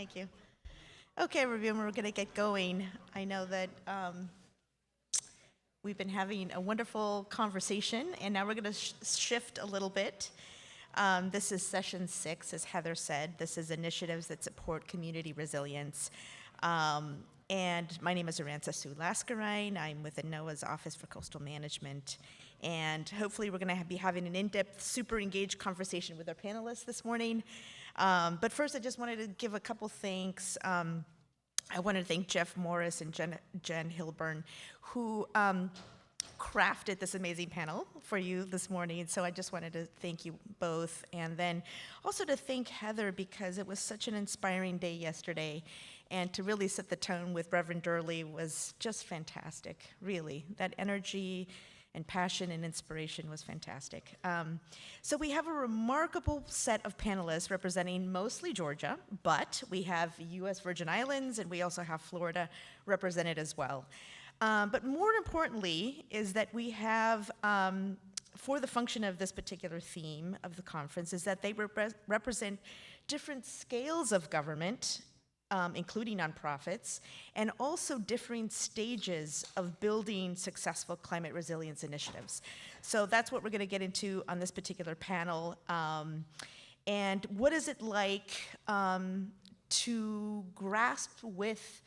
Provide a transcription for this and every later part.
Thank you. Okay, everyone, we're going to get going. I know that we've been having a wonderful conversation, and now we're going to shift a little bit. This is session 6, as Heather said. This is initiatives that support community resilience. And my name is Aranzazu Lascurain. I'm with the NOAA's Office for Coastal Management. And hopefully we're going to be having an in-depth, super engaged conversation with our panelists this morning. But first, I just wanted to give a couple thanks. I want to thank Jeff Morris and Jen Hilburn, who crafted this amazing panel for you this morning. So I just wanted to thank you both. And then also to thank Heather, because it was such an inspiring day yesterday. And to really set the tone with Reverend Durley was just fantastic, really. That energy and passion and inspiration was fantastic. So we have a remarkable set of panelists representing mostly Georgia, but we have U.S. Virgin Islands, and we also have Florida represented as well. But more importantly is that we have, for the function of this particular theme of the conference, is that they represent different scales of government, including nonprofits, and also differing stages of building successful climate resilience initiatives. So that's what we're going to get into on this particular panel. And what is it like to grasp with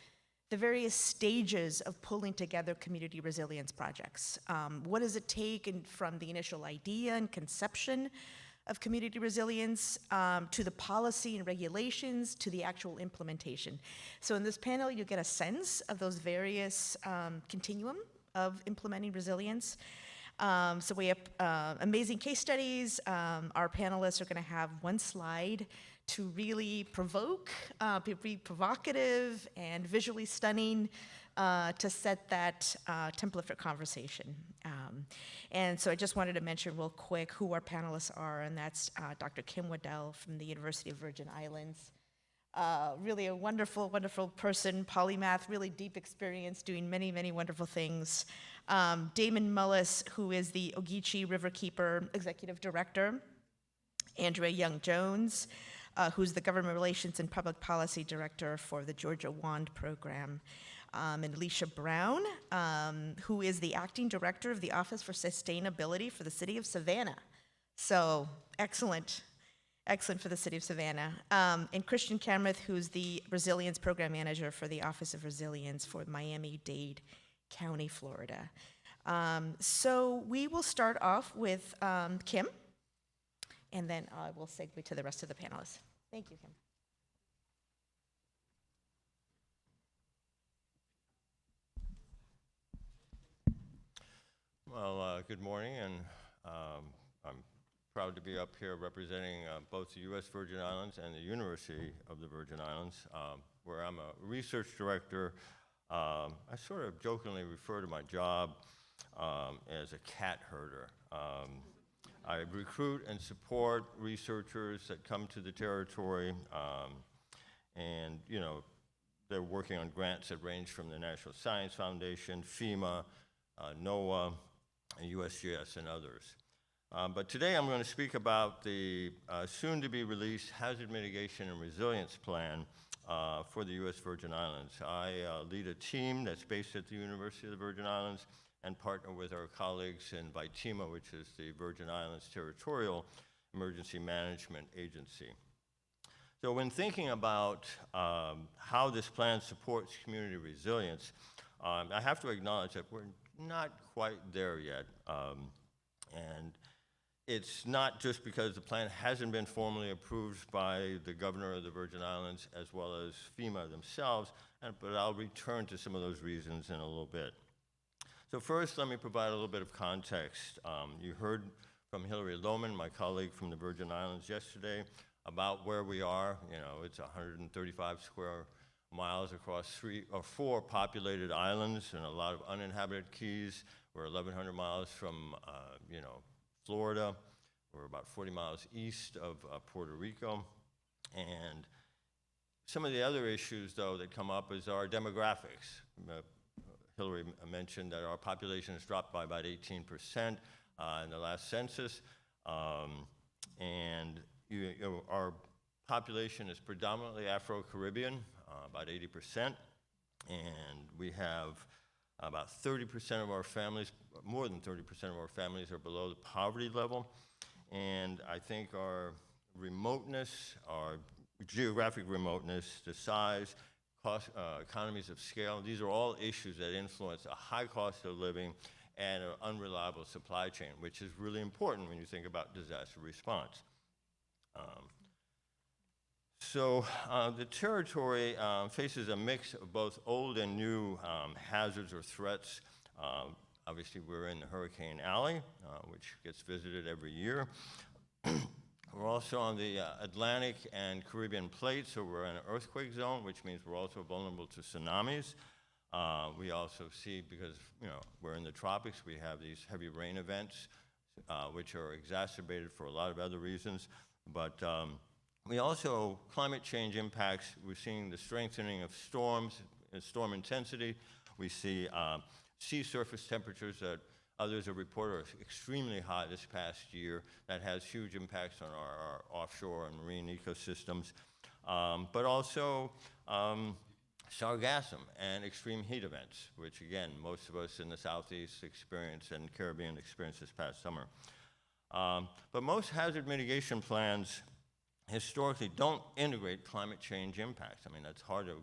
the various stages of pulling together community resilience projects? What does it take from the initial idea and conception of community resilience to the policy and regulations to the actual implementation? So in this panel, you get a sense of those various continuum of implementing resilience. So we have amazing case studies. Our panelists are going to have one slide to really provoke, be provocative and visually stunning to set that template for conversation. And so I just wanted to mention real quick who our panelists are, and that's Dr. Kim Waddell from the University of Virgin Islands. Really a wonderful, wonderful person, polymath, really deep experience doing many, many wonderful things. Damon Mullis, who is the Ogeechee Riverkeeper Executive Director. Andrea Young-Jones, who's the Government Relations and Public Policy Director for the Georgia WAND program. And Alicia Brown, who is the Acting Director of the Office for Sustainability for the City of Savannah. So excellent for the City of Savannah. And Christian Kamrath, who's the Resilience Program Manager for the Office of Resilience for Miami-Dade County, Florida. So we will start off with Kim, and then I will segue to the rest of the panelists. Thank you, Kim. Well, good morning, and I'm proud to be up here representing both the U.S. Virgin Islands and the University of the Virgin Islands, where I'm a research director. I sort of jokingly refer to my job as a cat herder. I recruit and support researchers that come to the territory, and they're working on grants that range from the National Science Foundation, FEMA, NOAA, and USGS, and others. But today I'm going to speak about the soon-to-be-released Hazard Mitigation and Resilience Plan for the U.S. Virgin Islands. I lead a team that's based at the University of the Virgin Islands and partner with our colleagues in VITEMA, which is the Virgin Islands Territorial Emergency Management Agency. So when thinking about how this plan supports community resilience, I have to acknowledge that we're not quite there yet. And it's not just because the plan hasn't been formally approved by the governor of the Virgin Islands as well as FEMA themselves, but I'll return to some of those reasons in a little bit. So first, let me provide a little bit of context. You heard from Hillary Lohman, my colleague from the Virgin Islands yesterday, about where we are. It's 135 square miles across 3 or 4 populated islands and a lot of uninhabited keys. We're 1,100 miles from, Florida. We're about 40 miles east of Puerto Rico. And some of the other issues, though, that come up is our demographics. Hillary mentioned that our population has dropped by about 18% in the last census. And our population is predominantly Afro-Caribbean, about 80%, and we have about 30% of our families, more than 30% of our families are below the poverty level. And I think our remoteness, our geographic remoteness, the size, cost, economies of scale, these are all issues that influence a high cost of living and an unreliable supply chain, which is really important when you think about disaster response. The territory faces a mix of both old and new hazards or threats. Obviously, we're in the Hurricane Alley, which gets visited every year. We're also on the Atlantic and Caribbean plate, so we're in an earthquake zone, which means we're also vulnerable to tsunamis. We also see, because we're in the tropics, we have these heavy rain events, which are exacerbated for a lot of other reasons. But we also, climate change impacts, we're seeing the strengthening of storms and storm intensity. We see sea surface temperatures that others have reported are extremely high this past year. That has huge impacts on our offshore and marine ecosystems. But also sargassum and extreme heat events, which again, most of us in the Southeast experience and Caribbean experienced this past summer. But most hazard mitigation plans historically don't integrate climate change impacts. I mean, that's hard to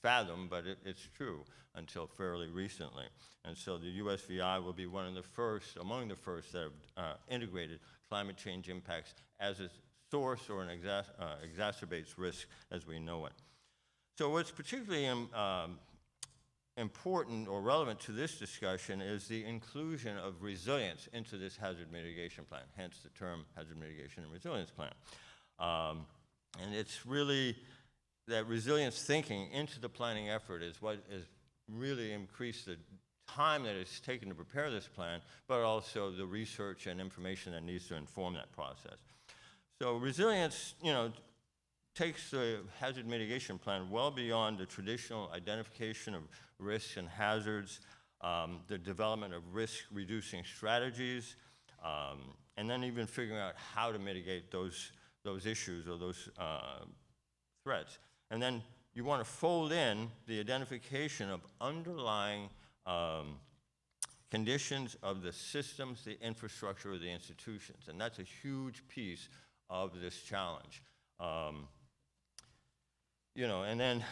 fathom, but it's true until fairly recently. And so the USVI will be one of the first, among the first that have integrated climate change impacts as a source or an exacerbates risk as we know it. So what's particularly important or relevant to this discussion is the inclusion of resilience into this hazard mitigation plan, hence the term Hazard Mitigation and Resilience Plan. And it's really that resilience thinking into the planning effort is what has really increased the time that it's taken to prepare this plan, but also the research and information that needs to inform that process. So resilience, takes the hazard mitigation plan well beyond the traditional identification of risks and hazards, the development of risk-reducing strategies, and then even figuring out how to mitigate those issues or those threats. And then you want to fold in the identification of underlying conditions of the systems, the infrastructure of the institutions, and that's a huge piece of this challenge. And then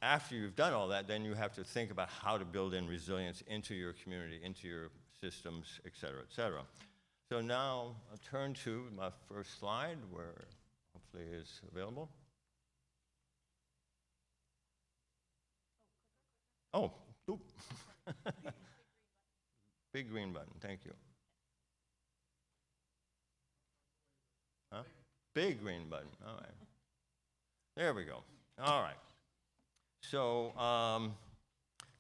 after you've done all that, then you have to think about how to build in resilience into your community, into your systems, et cetera, et cetera. So now I'll turn to my first slide, where hopefully is available. Oh, oop. Big green button, thank you. Huh? Big green button, all right. There we go. All right. So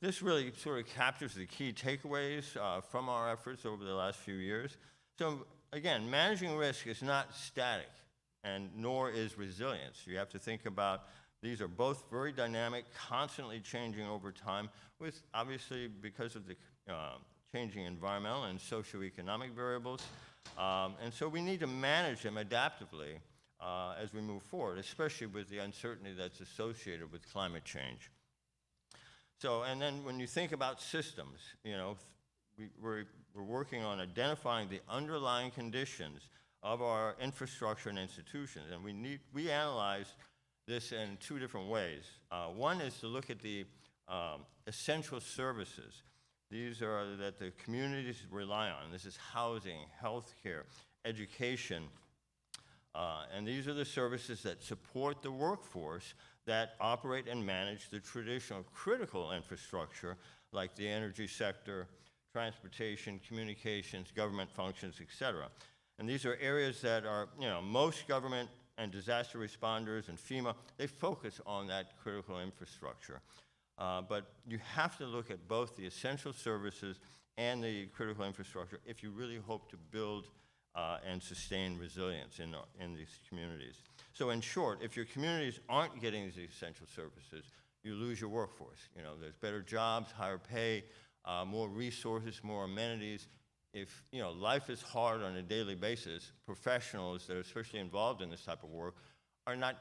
this really sort of captures the key takeaways from our efforts over the last few years. So again, managing risk is not static, and nor is resilience. You have to think about these are both very dynamic, constantly changing over time, with obviously because of the changing environmental and socioeconomic variables. And so we need to manage them adaptively as we move forward, especially with the uncertainty that's associated with climate change. So, and then when you think about systems, we're working on identifying the underlying conditions of our infrastructure and institutions, and we analyze this in two different ways. One is to look at the essential services. These are that the communities rely on. This is housing, healthcare, education, and these are the services that support the workforce that operate and manage the traditional critical infrastructure like the energy sector, transportation, communications, government functions, et cetera. And these are areas that are, most government and disaster responders and FEMA, they focus on that critical infrastructure. But you have to look at both the essential services and the critical infrastructure if you really hope to build and sustain resilience in these communities. So in short, if your communities aren't getting these essential services, you lose your workforce. There's better jobs, higher pay, more resources, more amenities. If life is hard on a daily basis, professionals that are especially involved in this type of work are not,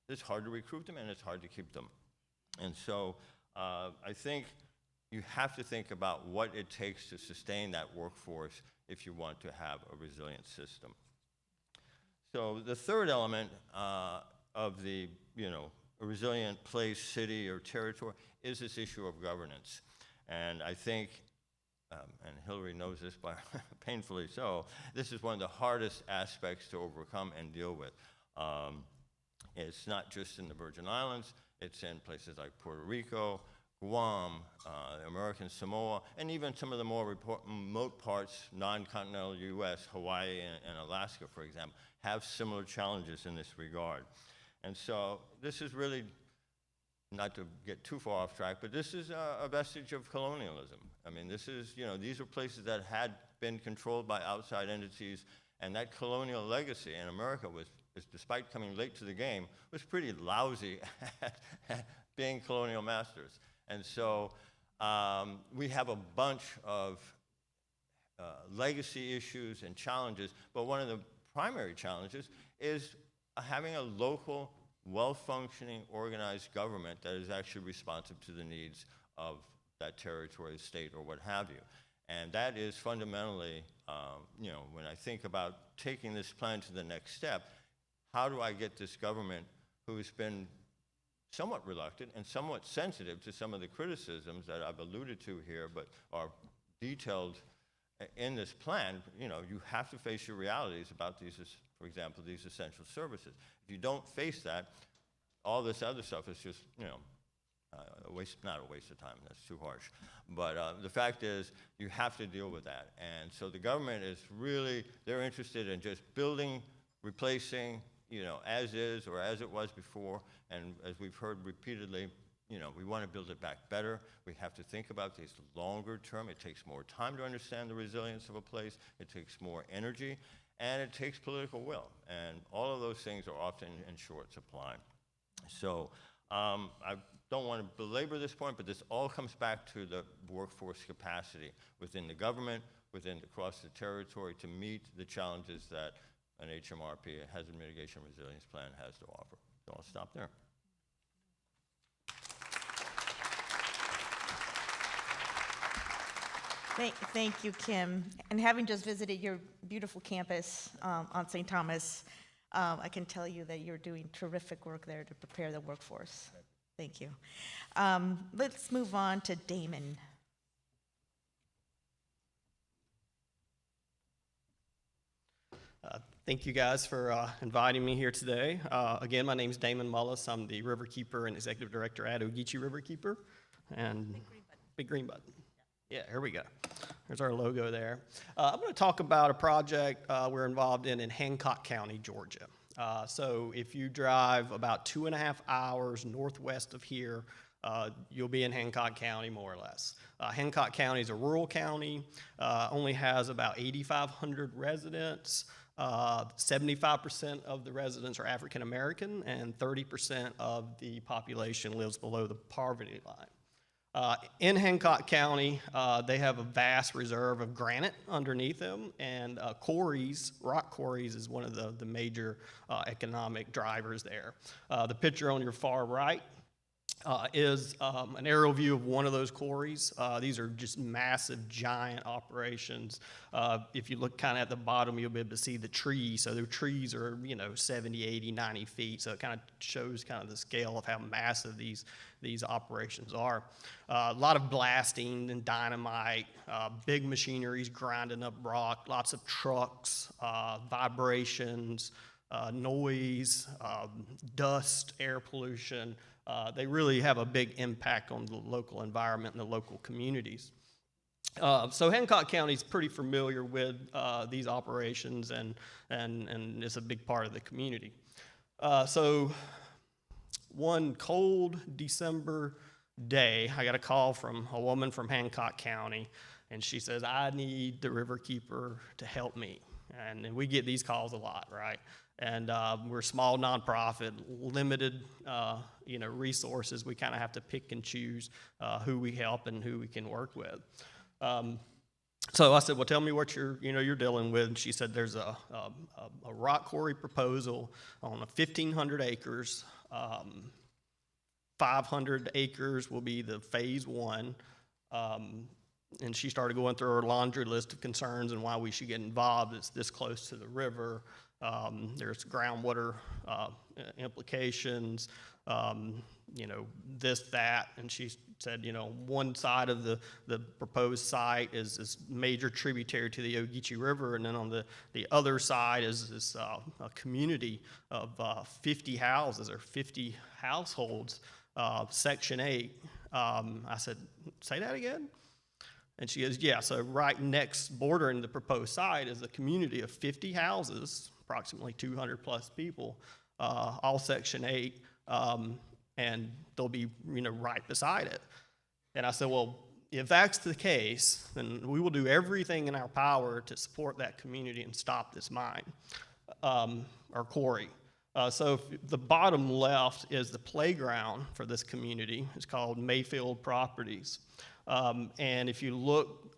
it's hard to recruit them and it's hard to keep them. And so I think you have to think about what it takes to sustain that workforce if you want to have a resilient system. So the third element of the, a resilient place, city, or territory is this issue of governance. And I think, and Hillary knows this by painfully so, this is one of the hardest aspects to overcome and deal with. It's not just in the Virgin Islands, it's in places like Puerto Rico, Guam, American Samoa, and even some of the more remote parts, non-continental US, Hawaii and Alaska, for example, have similar challenges in this regard. And so this is really, not to get too far off track, but this is a vestige of colonialism. I mean, this is, these are places that had been controlled by outside entities, and that colonial legacy in America was despite coming late to the game, was pretty lousy at being colonial masters. And so we have a bunch of legacy issues and challenges, but one of the primary challenges is having a local, well-functioning, organized government that is actually responsive to the needs of that territory, state, or what have you. And that is fundamentally, when I think about taking this plan to the next step, how do I get this government who's been somewhat reluctant and somewhat sensitive to some of the criticisms that I've alluded to here, but are detailed in this plan? You have to face your realities about these, for example, these essential services. If you don't face that, all this other stuff is just, a waste, not a waste of time, that's too harsh. But the fact is, you have to deal with that. And so the government is really, they're interested in just building, replacing, as is or as it was before. And as we've heard repeatedly, we want to build it back better. We have to think about these longer term. It takes more time to understand the resilience of a place. It takes more energy, and it takes political will. And all of those things are often in short supply. So I don't want to belabor this point, but this all comes back to the workforce capacity within the government, across the territory, to meet the challenges that an HMRP, a Hazard Mitigation Resilience Plan, has to offer. So I'll stop there. Thank you, Kim. And having just visited your beautiful campus on St. Thomas, I can tell you that you're doing terrific work there to prepare the workforce. Thank you. Let's move on to Damon. Thank you guys for inviting me here today. Again, my name is Damon Mullis. I'm the Riverkeeper and Executive Director at Ogeechee Riverkeeper. And big green button. Yeah, here we go. There's our logo there. I'm going to talk about a project we're involved in Hancock County, Georgia. So if you drive about 2.5 hours northwest of here, you'll be in Hancock County, more or less. Hancock County is a rural county, only has about 8,500 residents. 75% of the residents are African American, and 30% of the population lives below the poverty line. In Hancock County, they have a vast reserve of granite underneath them, and quarries, rock quarries, is one of the major economic drivers there. The picture on your far right is an aerial view of one of those quarries. These are just massive, giant operations. If you look kind of at the bottom, you'll be able to see the trees. So the trees are, 70, 80, 90 feet. So it kind of shows kind of the scale of how massive these operations are. A lot of blasting and dynamite, big machineries grinding up rock, lots of trucks, vibrations, noise, dust, air pollution. They really have a big impact on the local environment and the local communities. So Hancock County is pretty familiar with these operations, and it's a big part of the community. So one cold December day, I got a call from a woman from Hancock County, and she says, I need the Riverkeeper to help me. And we get these calls a lot, right? And we're a small nonprofit, limited, resources. We kind of have to pick and choose who we help and who we can work with. So I said, well, tell me what you're dealing with. And she said, there's a rock quarry proposal on 1,500 acres. 500 acres will be the phase one. And she started going through her laundry list of concerns and why we should get involved. It's this close to the river. There's groundwater implications, this, that. And she said, one side of the proposed site is this major tributary to the Ogeechee River, and then on the other side is this a community of 50 houses or 50 households, Section 8. I said, say that again? And she goes, yeah, so right next bordering the proposed site is a community of 50 houses, approximately 200 plus people, all Section 8, and they'll be, right beside it. And I said, well, if that's the case, then we will do everything in our power to support that community and stop this mine, or quarry. So the bottom left is the playground for this community. It's called Mayfield Properties. And if you look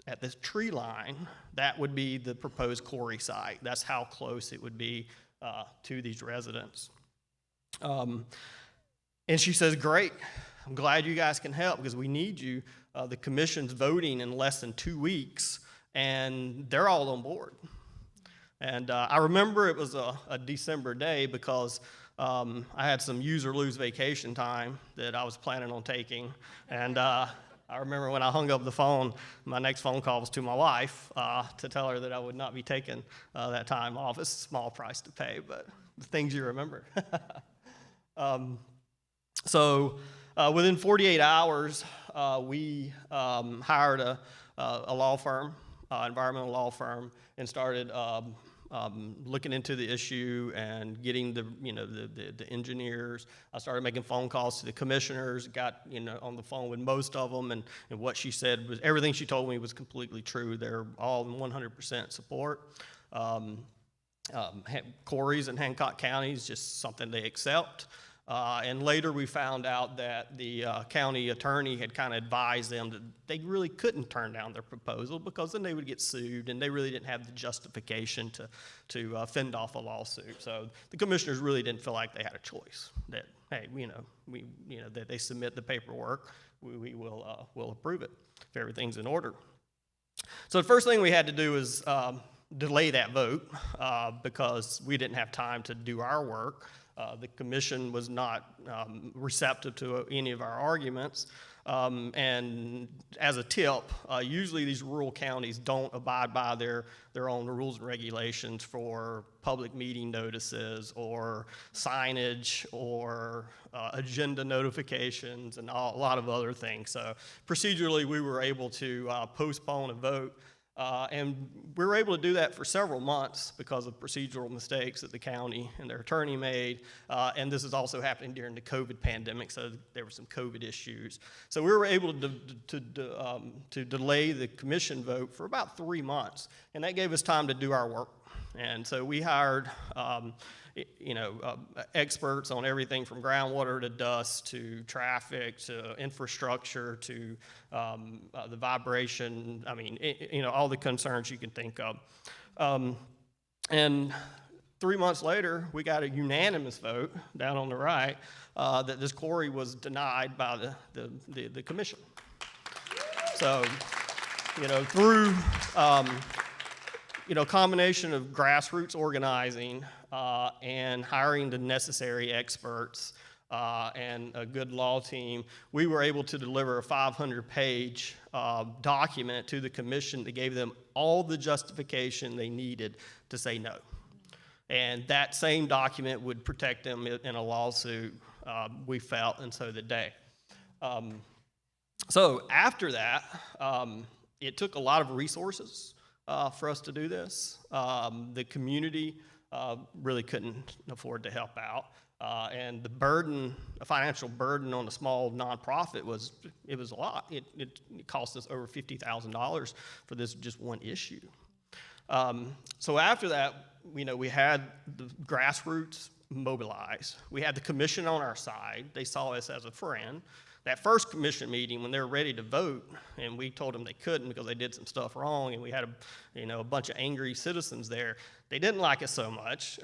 at this tree line, that would be the proposed quarry site. That's how close it would be to these residents. And she says, great, I'm glad you guys can help because we need you. The commission's voting in less than 2 weeks, and they're all on board. And I remember it was a December day because I had some use or lose vacation time that I was planning on taking. And I remember when I hung up the phone, my next phone call was to my wife to tell her that I would not be taking that time off. It's a small price to pay, but the things you remember. So within 48 hours, we hired a law firm, environmental law firm, and started looking into the issue and getting the engineers. I started making phone calls to the commissioners, got on the phone with most of them, and what she said was everything she told me was completely true. They're all in 100% support. Quarries in Hancock County is just something they accept. And later we found out that the county attorney had kind of advised them that they really couldn't turn down their proposal because then they would get sued, and they really didn't have the justification to fend off a lawsuit. So the commissioners really didn't feel like they had a choice. That hey, that they submit the paperwork, we will approve it if everything's in order. So the first thing we had to do was delay that vote because we didn't have time to do our work. The commission was not receptive to any of our arguments. And as a tip, usually these rural counties don't abide by their own rules and regulations for public meeting notices or signage or agenda notifications and a lot of other things. So procedurally, we were able to postpone a vote. And we were able to do that for several months because of procedural mistakes that the county and their attorney made. And this is also happening during the COVID pandemic, so there were some COVID issues. So we were able to delay the commission vote for about 3 months, and that gave us time to do our work. And so we hired experts on everything from groundwater to dust to traffic to infrastructure to the vibration. I mean, all the concerns you can think of. And 3 months later, we got a unanimous vote down on the right that this quarry was denied by the commission. So, through combination of grassroots organizing and hiring the necessary experts and a good law team, we were able to deliver a 500-page document to the commission that gave them all the justification they needed to say no. And that same document would protect them in a lawsuit, we felt, and so did they. So after that, it took a lot of resources for us to do this. The community really couldn't afford to help out. And the financial burden on a small nonprofit was a lot. It cost us over $50,000 for this just one issue. So after that, we had the grassroots mobilize. We had the commission on our side. They saw us as a friend. That first commission meeting, when they were ready to vote, and we told them they couldn't because they did some stuff wrong, and we had a bunch of angry citizens there. They didn't like us so much,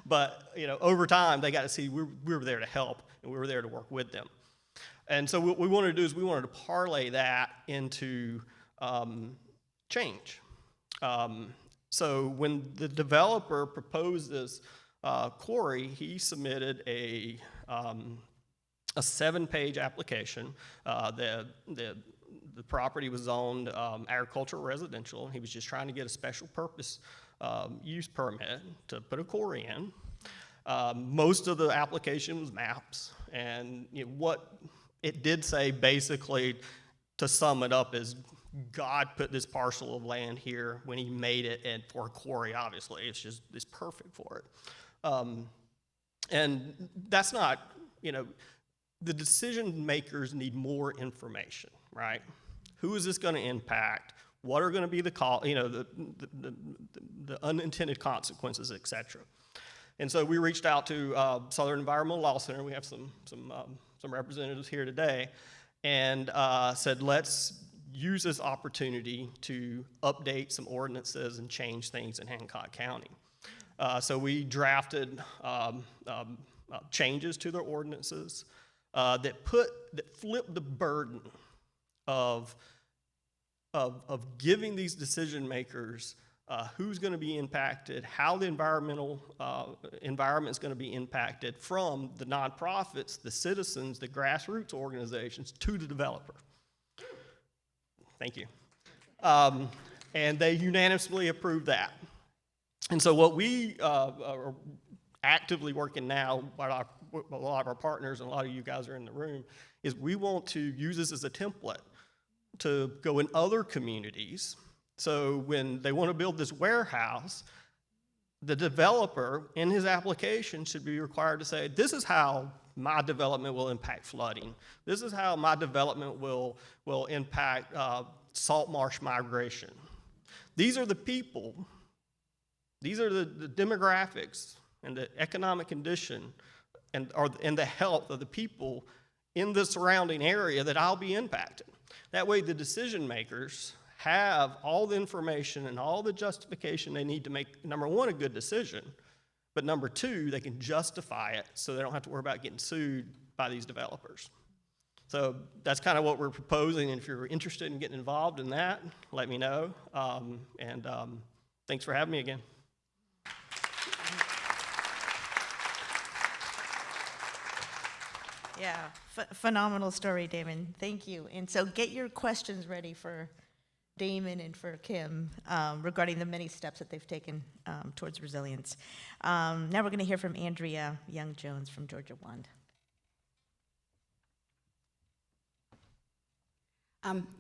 but over time they got to see we were there to help and we were there to work with them. And so what we wanted to do is we wanted to parlay that into change. So when the developer proposed this quarry, he submitted a 7-page application. The property was zoned agricultural residential. He was just trying to get a special purpose use permit to put a quarry in. Most of the application was maps, and what it did say basically, to sum it up, is God put this parcel of land here when he made it, and for a quarry, obviously, it's perfect for it. And that's not, the decision makers need more information, right? Who is this going to impact? What are going to be the unintended consequences, et cetera? And so we reached out to Southern Environmental Law Center. We have some representatives here today, and said, let's use this opportunity to update some ordinances and change things in Hancock County. So we drafted changes to their ordinances that flipped the burden of giving these decision makers who's going to be impacted, how the environment is going to be impacted, from the nonprofits, the citizens, the grassroots organizations, to the developer. Thank you. And they unanimously approved that. And so what we are actively working now, with a lot of our partners, and a lot of you guys are in the room, is we want to use this as a template to go in other communities. So when they want to build this warehouse, the developer in his application should be required to say, this is how my development will impact flooding. This is how my development will impact salt marsh migration. These are the people, these are the demographics and the economic condition and the health of the people in the surrounding area that I'll be impacted. That way the decision makers have all the information and all the justification they need to make, number one, a good decision, but number two, they can justify it so they don't have to worry about getting sued by these developers. So that's kind of what we're proposing, and if you're interested in getting involved in that, let me know, and thanks for having me again. Yeah, phenomenal story, Damon. Thank you. And so get your questions ready for Damon and for Kim regarding the many steps that they've taken towards resilience. Now we're going to hear from Andrea Young-Jones from Georgia Wand.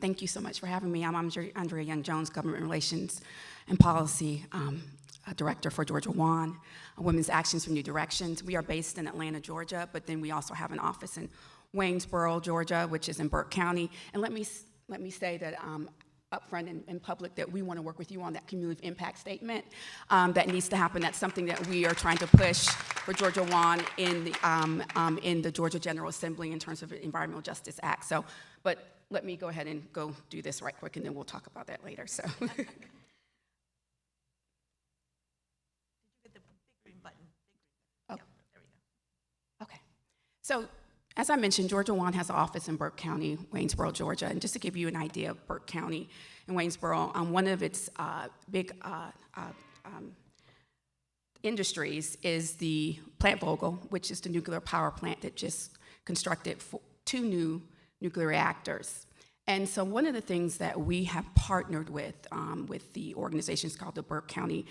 Thank you so much for having me. I'm Andrea Young-Jones, Government Relations and Policy Director for Georgia Wand, Women's Actions for New Directions. We are based in Atlanta, Georgia, but then we also have an office in Waynesboro, Georgia, which is in Burke County. And let me say that up front in public that we want to work with you on that cumulative impact statement that needs to happen. That's something that we are trying to push for Georgia Wand in the Georgia General Assembly in terms of the Environmental Justice Act. So, but let me go ahead and go do this right quick, and then we'll talk about that later. So. Okay. So, as I mentioned, Georgia Wand has an office in Burke County, Waynesboro, Georgia. And just to give you an idea of Burke County and Waynesboro, one of its big industries is the Plant Vogtle, which is the nuclear power plant that just constructed 2 new nuclear reactors. And so one of the things that we have partnered with the organizations called the Burke County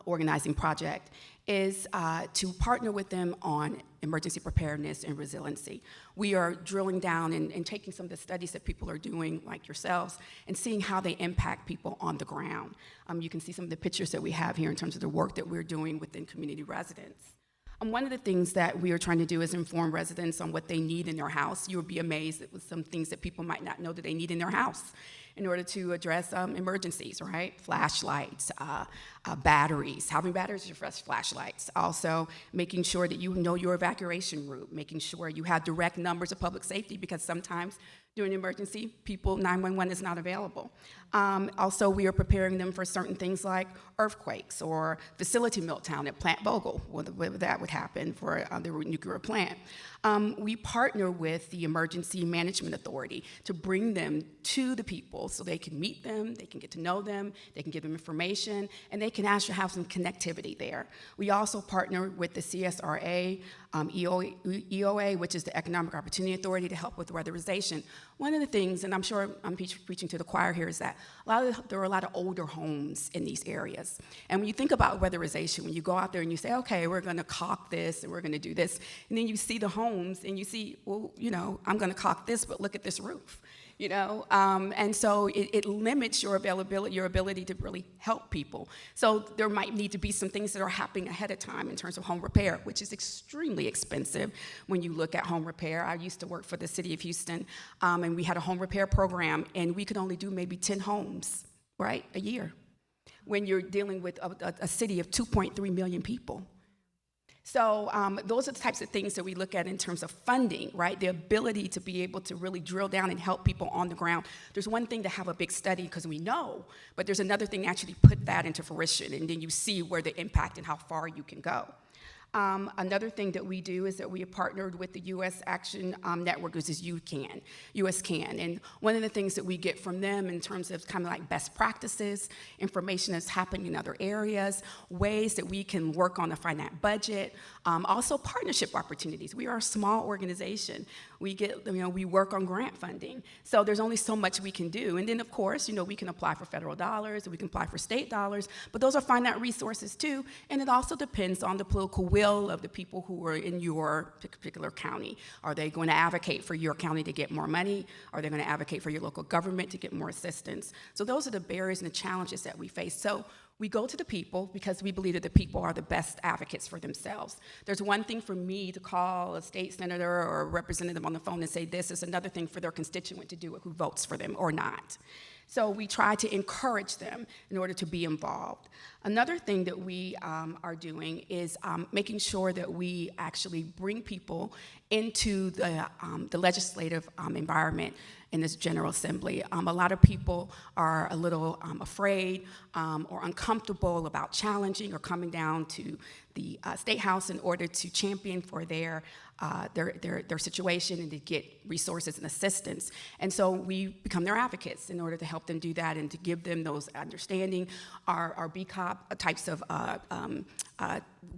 Organizing Project is to partner with them on emergency preparedness and resiliency. We are drilling down and taking some of the studies that people are doing, like yourselves, and seeing how they impact people on the ground. You can see some of the pictures that we have here in terms of the work that we're doing within community residents. One of the things that we are trying to do is inform residents on what they need in their house. You would be amazed at some things that people might not know that they need in their house. in order to address emergencies, right? Flashlights, batteries, having batteries for flashlights. Also, making sure that you know your evacuation route, making sure you have direct numbers of public safety, because sometimes during an emergency, 911 is not available. Also, we are preparing them for certain things like earthquakes or facility meltdown at Plant Vogtle, whether that would happen for the nuclear plant. We partner with the Emergency Management Authority to bring them to the people so they can meet them, they can get to know them, they can give them information, and they can actually have some connectivity there. We also partner with the CSRA, EOA, which is the Economic Opportunity Authority, to help with weatherization. One of the things, and I'm sure I'm preaching to the choir here, is that there are a lot of older homes in these areas. And when you think about weatherization, when you go out there and you say, okay, we're gonna caulk this and we're gonna do this, and then you see the homes and you see, well, I'm gonna caulk this, but look at this roof. And so it limits your ability to really help people. So there might need to be some things that are happening ahead of time in terms of home repair, which is extremely expensive when you look at home repair. I used to work for the city of Houston, and we had a home repair program, and we could only do maybe 10 homes, right, a year, when you're dealing with a city of 2.3 million people. So those are the types of things that we look at in terms of funding, right? The ability to be able to really drill down and help people on the ground. There's one thing to have a big study because we know, but there's another thing to actually put that into fruition, and then you see where the impact and how far you can go. Another thing that we do is that we have partnered with the U.S. Action Network, which is USCAN. And one of the things that we get from them in terms of kind of like best practices, information that's happening in other areas, ways that we can work on a finite budget, also partnership opportunities. We are a small organization. We work on grant funding. So there's only so much we can do. And then, of course, we can apply for federal dollars, we can apply for state dollars, but those are finite resources too. And it also depends on the political will of the people who are in your particular county. Are they going to advocate for your county to get more money? Are they going to advocate for your local government to get more assistance? So those are the barriers and the challenges that we face. So we go to the people because we believe that the people are the best advocates for themselves. There's one thing for me to call a state senator or a representative on the phone and say this. Is another thing for their constituent to do it, who votes for them or not. So we try to encourage them in order to be involved. Another thing that we are doing is making sure that we actually bring people into the legislative environment in this General Assembly. A lot of people are a little afraid or uncomfortable about challenging or coming down to the State House in order to champion for their situation and to get resources and assistance. And so we become their advocates in order to help them do that and to give them those understanding. Our BCOP types of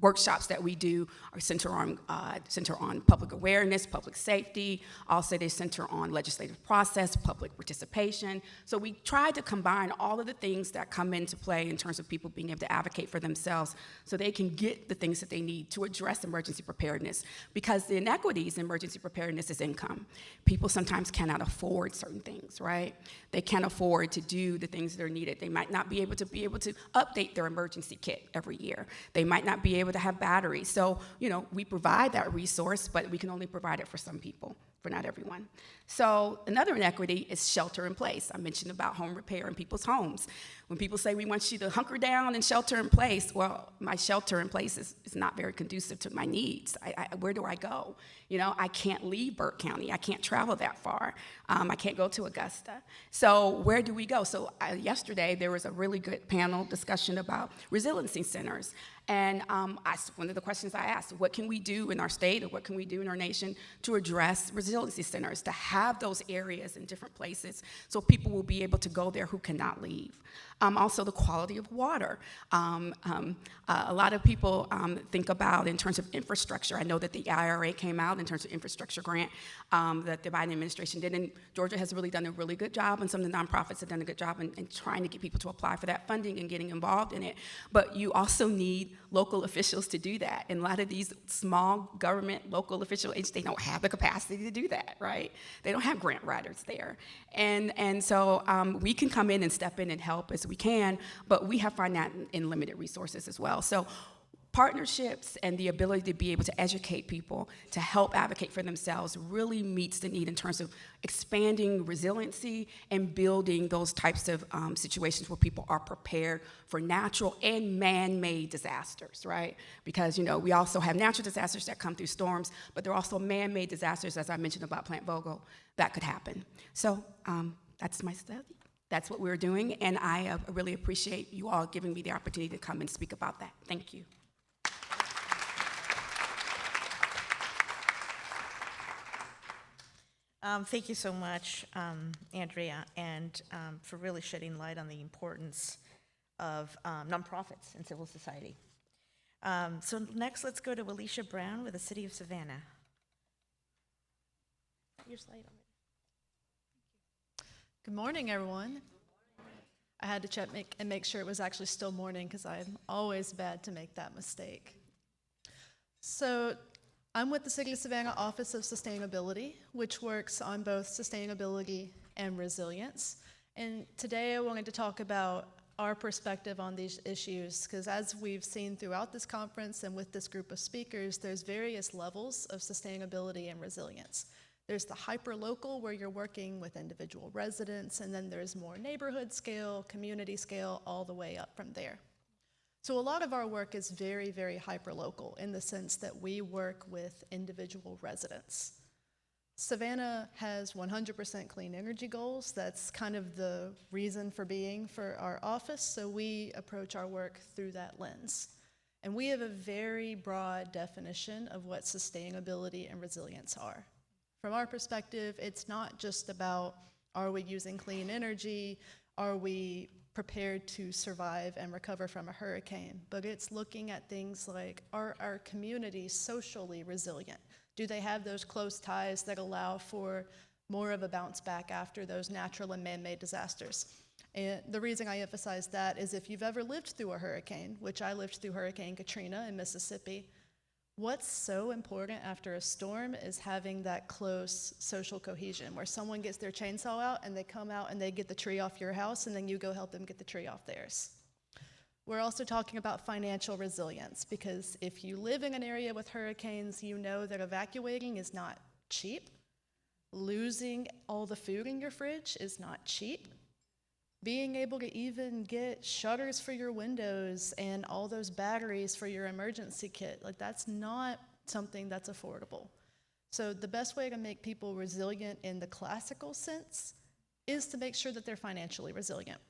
workshops that we do are center on public awareness, public safety. Also, they center on legislative process, public participation. So we try to combine all of the things that come into play in terms of people being able to advocate for themselves so they can get the things that they need to address emergency preparedness. Because the inequities in emergency preparedness is income. People sometimes cannot afford certain things, right? They can't afford to do the things that are needed. They might not be able to update their emergency kit every year. They might not be able to have batteries. So, we provide that resource, but we can only provide it for some people, for not everyone. So another inequity is shelter in place. I mentioned about home repair in people's homes. When people say we want you to hunker down and shelter in place, well, my shelter in place is not very conducive to my needs. Where do I go? I can't leave Burke County. I can't travel that far. I can't go to Augusta. So where do we go? So yesterday there was a really good panel discussion about resiliency centers. And one of the questions I asked, what can we do in our state or what can we do in our nation to address resiliency centers, to have those areas in different places so people will be able to go there who cannot leave. Also the quality of water. A lot of people think about in terms of infrastructure. I know that the IRA came out in terms of infrastructure grant that the Biden administration did, and Georgia has really done a really good job, and some of the nonprofits have done a good job in trying to get people to apply for that funding and getting involved in it. But you also need local officials to do that, and a lot of these small government local official agencies, they don't have the capacity to do that, right? They don't have grant writers there. And so we can come in and step in and help as we can, but we have finite and limited resources as well. So partnerships and the ability to be able to educate people to help advocate for themselves really meets the need in terms of expanding resiliency and building those types of situations where people are prepared for natural and man-made disasters, right? Because, we also have natural disasters that come through storms, but there are also man-made disasters, as I mentioned about Plant Vogel, that could happen. So that's my study. That's what we're doing, and I really appreciate you all giving me the opportunity to come and speak about that. Thank you. Thank you so much, Andrea, and for really shedding light on the importance of nonprofits and civil society. So next, let's go to Alicia Brown with the City of Savannah. Your slide already. Good morning, everyone. I had to check and make sure it was actually still morning because I'm always bad to make that mistake. So I'm with the City of Savannah Office of Sustainability, which works on both sustainability and resilience. And today I wanted to talk about our perspective on these issues because as we've seen throughout this conference and with this group of speakers, there's various levels of sustainability and resilience. There's the hyper-local where you're working with individual residents, and then there's more neighborhood scale, community scale, all the way up from there. So a lot of our work is very, very hyper-local in the sense that we work with individual residents. Savannah has 100% clean energy goals. That's kind of the reason for being for our office, so we approach our work through that lens. And we have a very broad definition of what sustainability and resilience are. From our perspective, it's not just about, are we using clean energy? Are we prepared to survive and recover from a hurricane? But it's looking at things like, are our communities socially resilient? Do they have those close ties that allow for more of a bounce back after those natural and man-made disasters? And the reason I emphasize that is if you've ever lived through a hurricane, which I lived through Hurricane Katrina in Mississippi, what's so important after a storm is having that close social cohesion where someone gets their chainsaw out and they come out and they get the tree off your house and then you go help them get the tree off theirs. We're also talking about financial resilience because if you live in an area with hurricanes, you know that evacuating is not cheap. Losing all the food in your fridge is not cheap. Being able to even get shutters for your windows and all those batteries for your emergency kit, like that's not something that's affordable. So the best way to make people resilient in the classical sense is to make sure that they're financially resilient.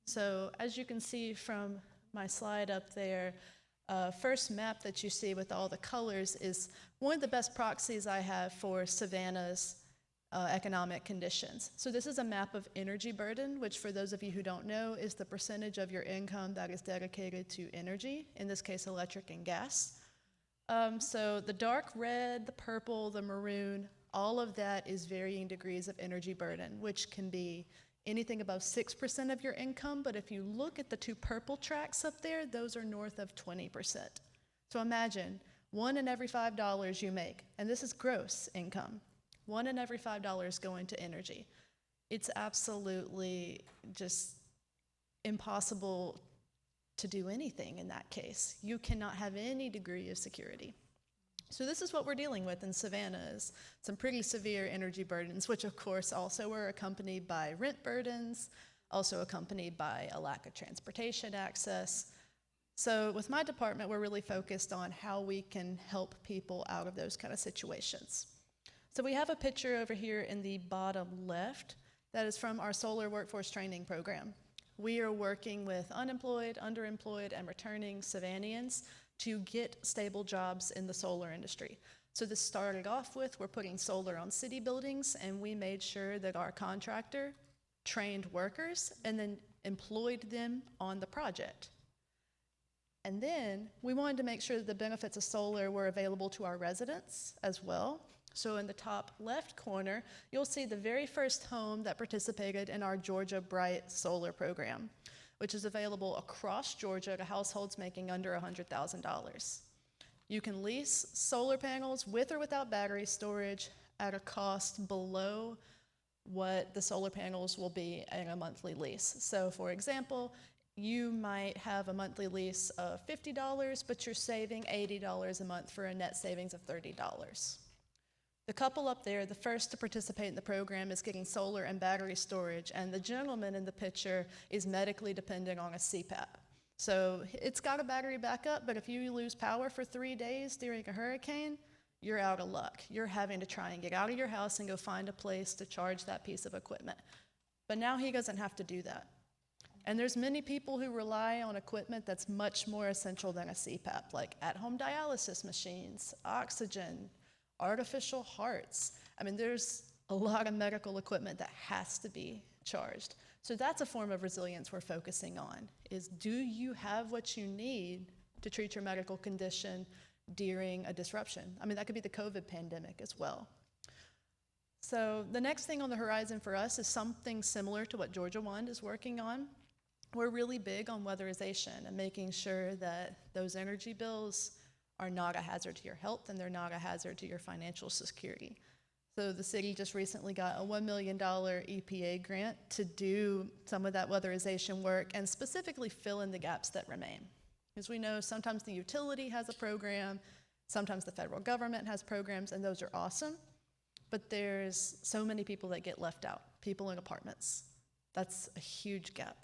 So as you can see from my slide up there, first map that you see with all the colors is one of the best proxies I have for Savannah's economic conditions. So this is a map of energy burden, which for those of you who don't know is the percentage of your income that is dedicated to energy, in this case electric and gas. So the dark red, the purple, the maroon, all of that is varying degrees of energy burden, which can be anything above 6% of your income, but if you look at the two purple tracks up there, those are north of 20%. So imagine, 1 in every $5 you make, and this is gross income, 1 in every $5 going to energy. It's absolutely just impossible to do anything in that case. You cannot have any degree of security. So this is what we're dealing with in Savannah, is some pretty severe energy burdens, which of course also were accompanied by rent burdens, also accompanied by a lack of transportation access. So with my department, we're really focused on how we can help people out of those kind of situations. So we have a picture over here in the bottom left that is from our solar workforce training program. We are working with unemployed, underemployed, and returning Savannians to get stable jobs in the solar industry. So this started off with, we're putting solar on city buildings, and we made sure that our contractor trained workers and then employed them on the project. And then we wanted to make sure that the benefits of solar were available to our residents as well. So in the top left corner, you'll see the very first home that participated in our Georgia Bright Solar program, which is available across Georgia to households making under $100,000. You can lease solar panels with or without battery storage at a cost below what the solar panels will be in a monthly lease. So for example, you might have a monthly lease of $50, but you're saving $80 a month for a net savings of $30. The couple up there, the first to participate in the program, is getting solar and battery storage, and the gentleman in the picture is medically dependent on a CPAP. So it's got a battery backup, but if you lose power for 3 days during a hurricane, you're out of luck. You're having to try and get out of your house and go find a place to charge that piece of equipment. But now he doesn't have to do that. And there's many people who rely on equipment that's much more essential than a CPAP, like at-home dialysis machines, oxygen, artificial hearts. I mean, there's a lot of medical equipment that has to be charged. So that's a form of resilience we're focusing on, is do you have what you need to treat your medical condition during a disruption? I mean, that could be the COVID pandemic as well. So the next thing on the horizon for us is something similar to what Georgia One is working on. We're really big on weatherization and making sure that those energy bills are not a hazard to your health and they're not a hazard to your financial security. So the city just recently got a $1 million EPA grant to do some of that weatherization work and specifically fill in the gaps that remain. As we know, sometimes the utility has a program, sometimes the federal government has programs, and those are awesome, but there's so many people that get left out. People in apartments, that's a huge gap.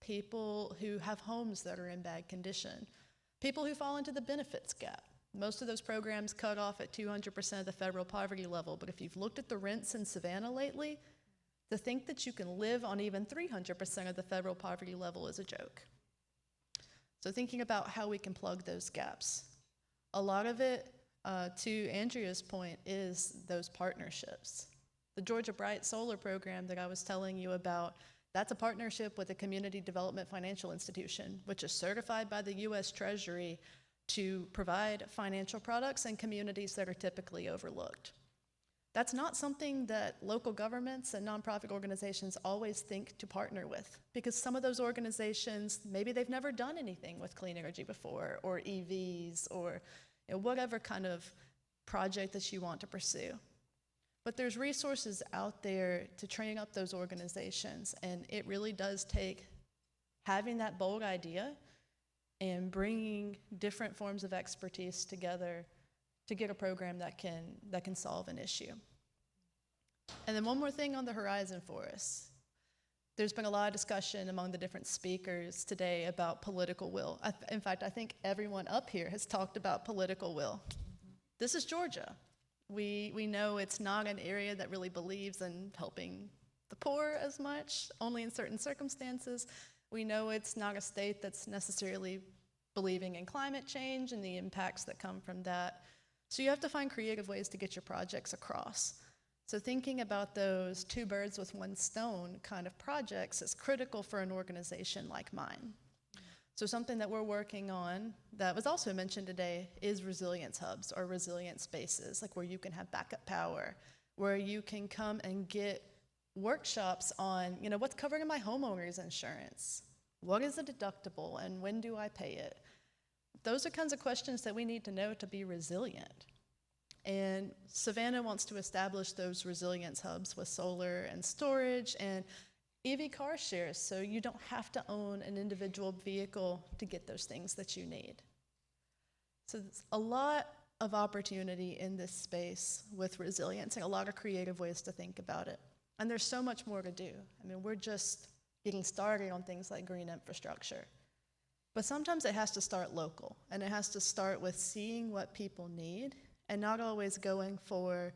People who have homes that are in bad condition. People who fall into the benefits gap. Most of those programs cut off at 200% of the federal poverty level, but if you've looked at the rents in Savannah lately, to think that you can live on even 300% of the federal poverty level is a joke. So thinking about how we can plug those gaps. A lot of it, to Andrea's point, is those partnerships. The Georgia Bright Solar program that I was telling you about, that's a partnership with a community development financial institution, which is certified by the U.S. Treasury to provide financial products in communities that are typically overlooked. That's not something that local governments and nonprofit organizations always think to partner with, because some of those organizations, maybe they've never done anything with clean energy before, or EVs, or whatever kind of project that you want to pursue. But there's resources out there to train up those organizations, and it really does take having that bold idea and bringing different forms of expertise together to get a program that can solve an issue. And then one more thing on the horizon for us. There's been a lot of discussion among the different speakers today about political will. In fact, I think everyone up here has talked about political will. This is Georgia. We know it's not an area that really believes in helping the poor as much, only in certain circumstances. We know it's not a state that's necessarily believing in climate change and the impacts that come from that. So you have to find creative ways to get your projects across. So thinking about those two birds with one stone kind of projects is critical for an organization like mine. So something that we're working on that was also mentioned today is resilience hubs or resilience spaces, like where you can have backup power, where you can come and get workshops on, what's covered in my homeowner's insurance? What is a deductible and when do I pay it? Those are kinds of questions that we need to know to be resilient. And Savannah wants to establish those resilience hubs with solar and storage and EV car shares, so you don't have to own an individual vehicle to get those things that you need. So there's a lot of opportunity in this space with resilience and a lot of creative ways to think about it. And there's so much more to do. I mean, we're just getting started on things like green infrastructure. But sometimes it has to start local, and it has to start with seeing what people need and not always going for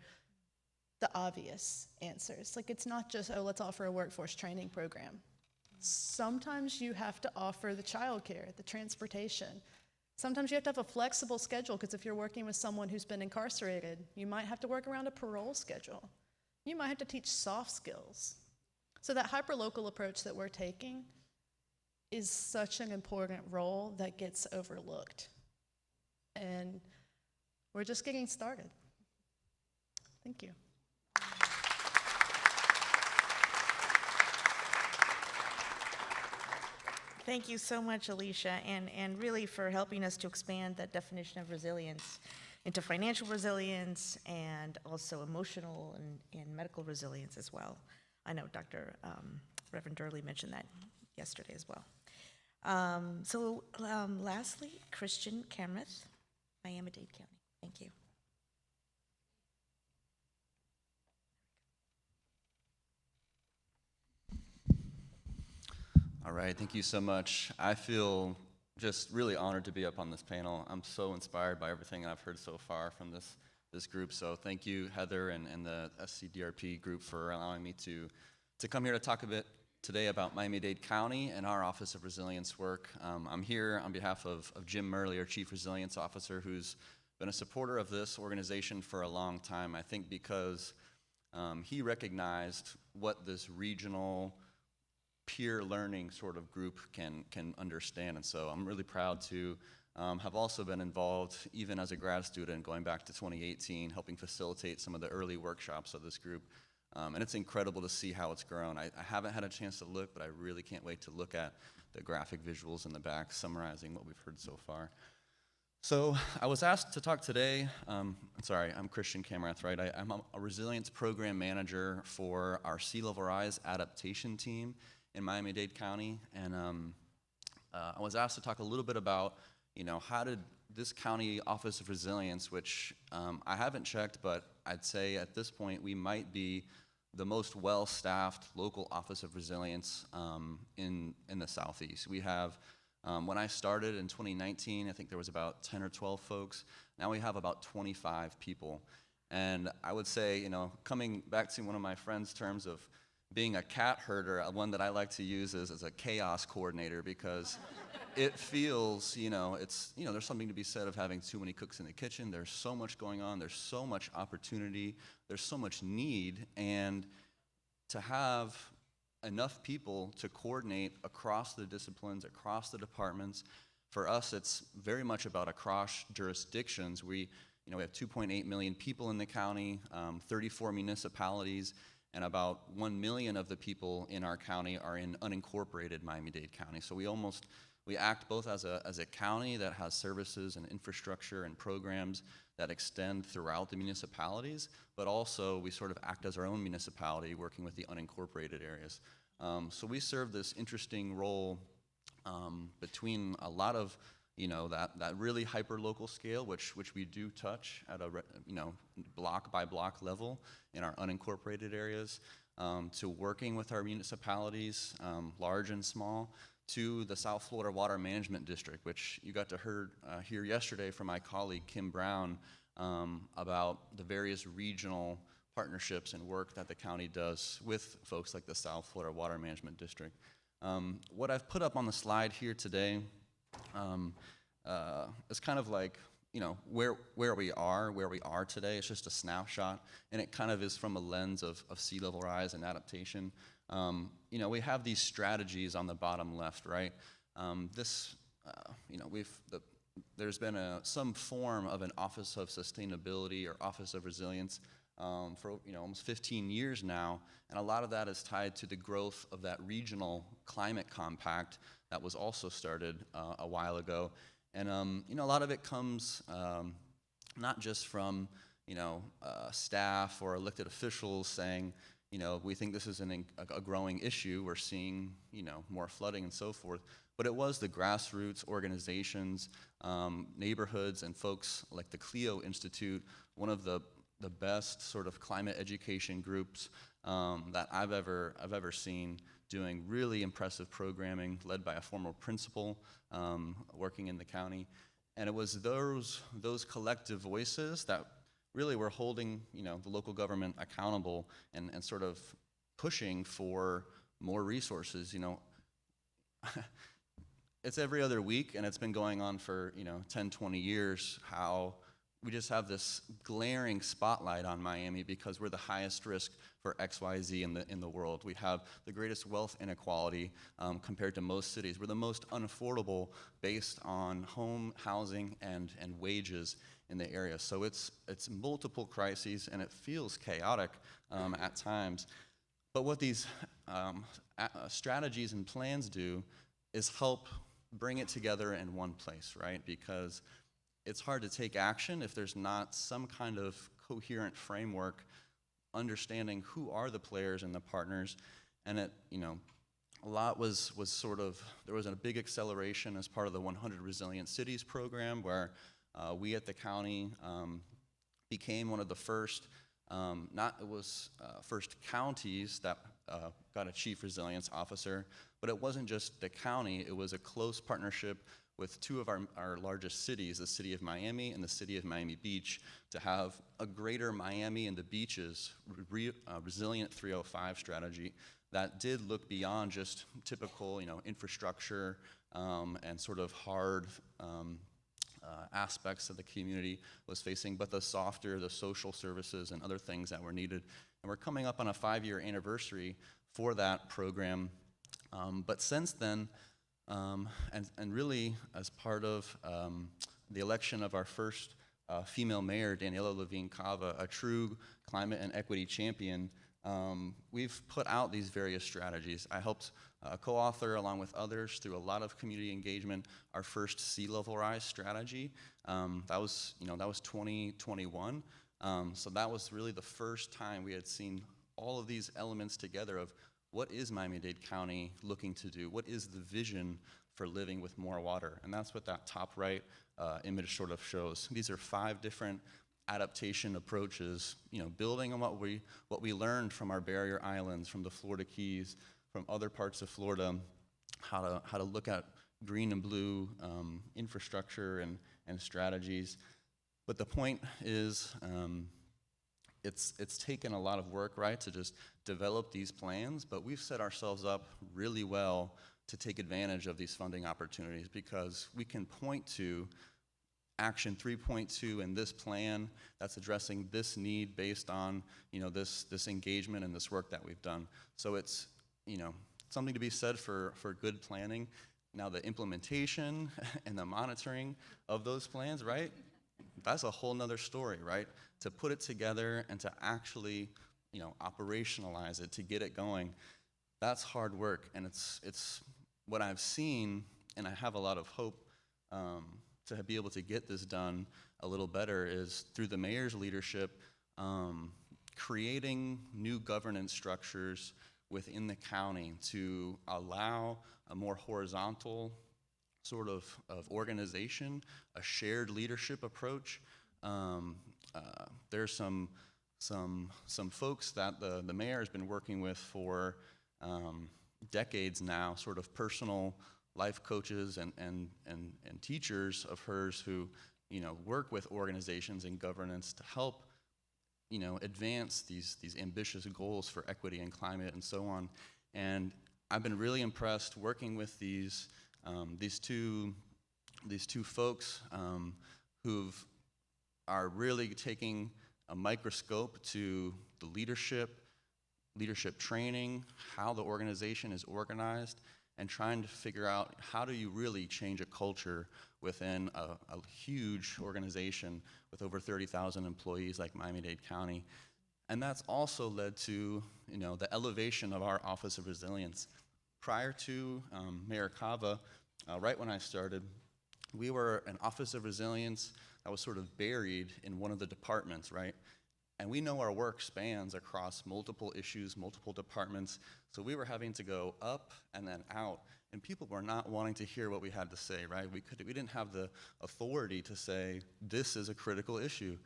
the obvious answers. Like, it's not just, let's offer a workforce training program. Sometimes you have to offer the childcare, the transportation. Sometimes you have to have a flexible schedule, because if you're working with someone who's been incarcerated, you might have to work around a parole schedule. You might have to teach soft skills. So that hyperlocal approach that we're taking is such an important role that gets overlooked. And we're just getting started. Thank you. Thank you so much, Alicia, and really for helping us to expand that definition of resilience into financial resilience and also emotional and medical resilience as well. I know Reverend Durley mentioned that yesterday as well. Lastly, Christian Kamrath, Miami-Dade County. Thank you. All right, thank you so much. I feel just really honored to be up on this panel. I'm so inspired by everything I've heard so far from this group. So thank you, Heather, and the SCDRP group for allowing me to come here to talk a bit today about Miami-Dade County and our Office of Resilience work. I'm here on behalf of Jim Murley, our Chief Resilience Officer, who's been a supporter of this organization for a long time. I think because he recognized what this regional peer learning sort of group can understand. And so I'm really proud to have also been involved, even as a grad student, going back to 2018, helping facilitate some of the early workshops of this group. And it's incredible to see how it's grown. I haven't had a chance to look, but I really can't wait to look at the graphic visuals in the back summarizing what we've heard so far. So I was asked to talk today, I'm Christian Kamrath, right? I'm a resilience program manager for our sea level rise adaptation team in Miami-Dade County, and I was asked to talk a little bit about, how did this county Office of Resilience, which I haven't checked, but I'd say at this point we might be the most well-staffed local Office of Resilience in the Southeast. We have, when I started in 2019, I think there was about 10 or 12 folks. Now we have about 25 people. And I would say, coming back to one of my friend's terms of being a cat herder, one that I like to use is as a chaos coordinator, because it feels, there's something to be said of having too many cooks in the kitchen. There's so much going on. There's so much opportunity. There's so much need. And to have enough people to coordinate across the disciplines, across the departments, for us, it's very much about across jurisdictions. We have 2.8 million people in the county, 34 municipalities, and about 1 million of the people in our county are in unincorporated Miami-Dade County. So we act both as a county that has services and infrastructure and programs that extend throughout the municipalities, but also we sort of act as our own municipality working with the unincorporated areas. So we serve this interesting role between a lot of that really hyper-local scale, which we do touch at a block by block level in our unincorporated areas, to working with our municipalities, large and small, to the South Florida Water Management District, which you got to hear yesterday from my colleague Kim Brown about the various regional partnerships and work that the county does with folks like the South Florida Water Management District. What I've put up on the slide here today is kind of like, where we are today. It's just a snapshot, and it kind of is from a lens of sea level rise and adaptation. We have these strategies on the bottom left, right? There's been some form of an Office of Sustainability or Office of Resilience for almost 15 years now, and a lot of that is tied to the growth of that regional climate compact that was also started a while ago. And a lot of it comes not just from staff or elected officials saying, we think this is a growing issue. We're seeing more flooding and so forth. But it was the grassroots organizations, neighborhoods, and folks like the Clio Institute, one of the best sort of climate education groups that I've ever seen, doing really impressive programming led by a former principal working in the county. And it was those collective voices that really were holding the local government accountable and sort of pushing for more resources. It's every other week, and it's been going on for 10, 20 years, how we just have this glaring spotlight on Miami because we're the highest risk for XYZ in the world. We have the greatest wealth inequality compared to most cities. We're the most unaffordable based on home, housing, and wages in the area. So it's multiple crises, and it feels chaotic at times. But what these strategies and plans do is help bring it together in one place, right? Because it's hard to take action if there's not some kind of coherent framework, understanding who are the players and the partners. And a lot was sort of, there was a big acceleration as part of the 100 Resilient Cities program, where we at the county became one of the first, first counties that got a chief resilience officer, but it wasn't just the county, it was a close partnership with two of our largest cities, the city of Miami and the city of Miami Beach, to have a greater Miami and the beaches resilient 305 strategy that did look beyond just typical, infrastructure and sort of hard aspects that the community was facing, but the softer, the social services and other things that were needed. And we're coming up on a 5-year anniversary for that program. But since then, and really as part of the election of our first female mayor, Daniela Levine Cava, a true climate and equity champion, we've put out these various strategies. I helped co-author, along with others, through a lot of community engagement, our first sea level rise strategy. That was 2021. So that was really the first time we had seen all of these elements together of what is Miami-Dade County looking to do? What is the vision for living with more water? And that's what that top right image sort of shows. These are 5 different adaptation approaches, building on what we learned from our barrier islands, from the Florida Keys, from other parts of Florida, how to look at green and blue infrastructure and strategies. But the point is, it's taken a lot of work, right, to just develop these plans, but we've set ourselves up really well to take advantage of these funding opportunities, because we can point to Action 3.2 in this plan that's addressing this need based on this engagement and this work that we've done. So it's something to be said for good planning. Now the implementation and the monitoring of those plans, right? That's a whole nother story, right? To put it together and to actually operationalize it, to get it going, that's hard work. And it's what I've seen, and I have a lot of hope to be able to get this done a little better, is through the mayor's leadership, creating new governance structures within the county to allow a more horizontal sort of organization, a shared leadership approach. There's some folks that the mayor has been working with for decades now, sort of personal life coaches and teachers of hers who work with organizations and governance to help advance these ambitious goals for equity and climate and so on. And I've been really impressed working with these two folks who are really taking a microscope to the leadership training, how the organization is organized, and trying to figure out how do you really change a culture within a huge organization with over 30,000 employees like Miami-Dade County. And that's also led to the elevation of our Office of Resilience. Prior to Mayor Cava, right when I started, we were an Office of Resilience that was sort of buried in one of the departments, right? And we know our work spans across multiple issues, multiple departments, so we were having to go up and then out, and people were not wanting to hear what we had to say, right? We didn't have the authority to say, this is a critical issue.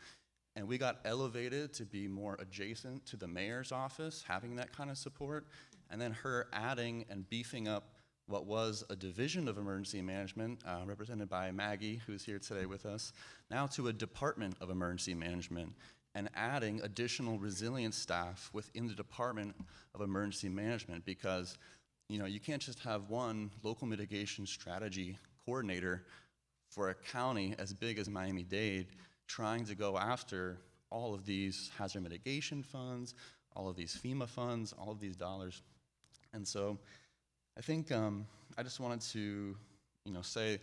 And we got elevated to be more adjacent to the mayor's office, having that kind of support, and then her adding and beefing up what was a division of emergency management, represented by Maggie, who's here today with us, now to a department of emergency management, and adding additional resilience staff within the Department of Emergency Management, because you can't just have one local mitigation strategy coordinator for a county as big as Miami-Dade trying to go after all of these hazard mitigation funds, all of these FEMA funds, all of these dollars. And so I think I just wanted to say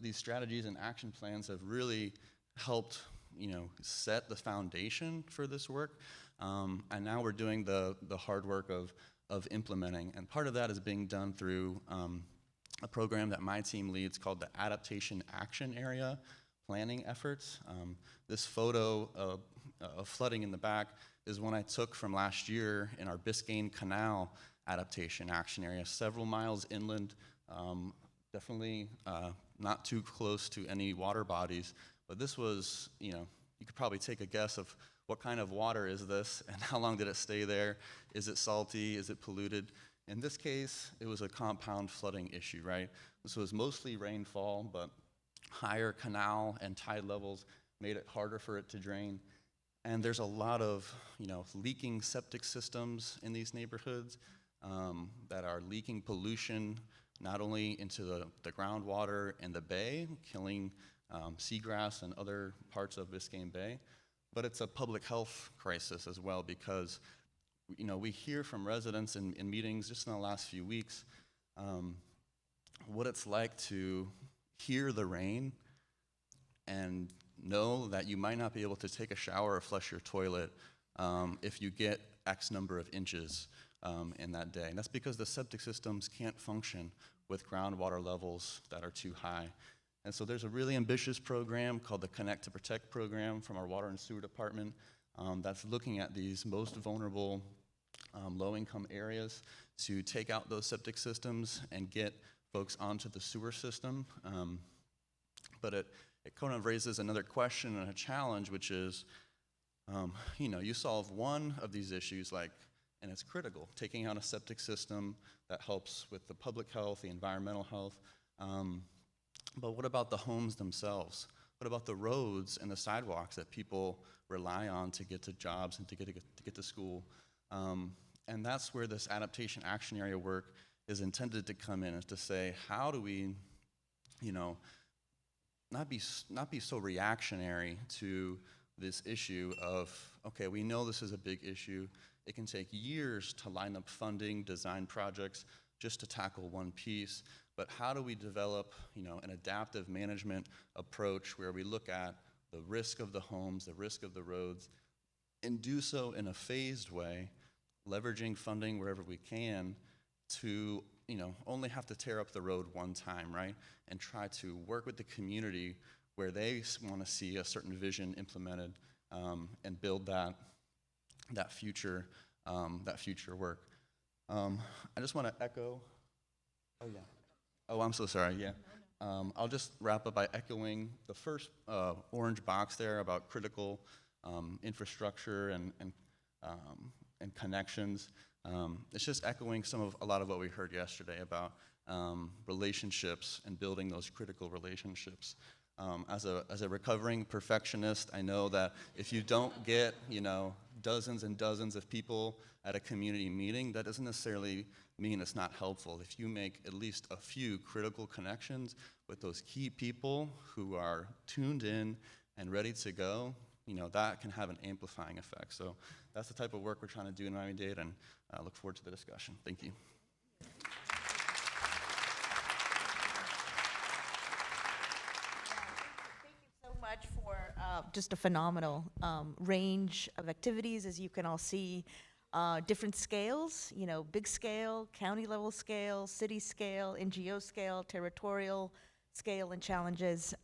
these strategies and action plans have really helped set the foundation for this work, and now we're doing the hard work of implementing. And part of that is being done through a program that my team leads called the Adaptation Action Area Planning Efforts. This photo of flooding in the back is one I took from last year in our Biscayne Canal adaptation action area, several miles inland, definitely not too close to any water bodies. But this was, you could probably take a guess of what kind of water is this and how long did it stay there? Is it salty? Is it polluted? In this case, it was a compound flooding issue, right? This was mostly rainfall, but higher canal and tide levels made it harder for it to drain. And there's a lot of, leaking septic systems in these neighborhoods that are leaking pollution not only into the groundwater in the bay, killing seagrass and other parts of Biscayne Bay, but it's a public health crisis as well because, we hear from residents in meetings just in the last few weeks what it's like to hear the rain and know that you might not be able to take a shower or flush your toilet if you get X number of inches in that day. And that's because the septic systems can't function with groundwater levels that are too high. And so there's a really ambitious program called the Connect to Protect program from our Water and Sewer Department that's looking at these most vulnerable low-income areas to take out those septic systems and get folks onto the sewer system. But it kind of raises another question and a challenge, which is, you solve one of these issues, and it's critical, taking out a septic system that helps with the public health, the environmental health. But what about the homes themselves? What about the roads and the sidewalks that people rely on to get to jobs and to get to school? And that's where this adaptation action area work is intended to come in, is to say, how do we, not be so reactionary to this issue of, okay, we know this is a big issue. It can take years to line up funding, design projects, just to tackle one piece. But how do we develop, an adaptive management approach where we look at the risk of the homes, the risk of the roads, and do so in a phased way, leveraging funding wherever we can to, only have to tear up the road one time, right? And try to work with the community where they want to see a certain vision implemented and build that future work. I just want to echo. Oh yeah. Oh, I'm so sorry. Yeah. I'll just wrap up by echoing the first orange box there about critical infrastructure and connections. It's just echoing a lot of what we heard yesterday about relationships and building those critical relationships. As a recovering perfectionist, I know that if you don't get, dozens and dozens of people at a community meeting, that doesn't necessarily mean it's not helpful. If you make at least a few critical connections with those key people who are tuned in and ready to go, that can have an amplifying effect. So that's the type of work we're trying to do in Miami-Dade, and I look forward to the discussion. Thank you. Much for just a phenomenal range of activities, as you can all see, different scales, big scale, county level scale, city scale, NGO scale, territorial scale, and challenges.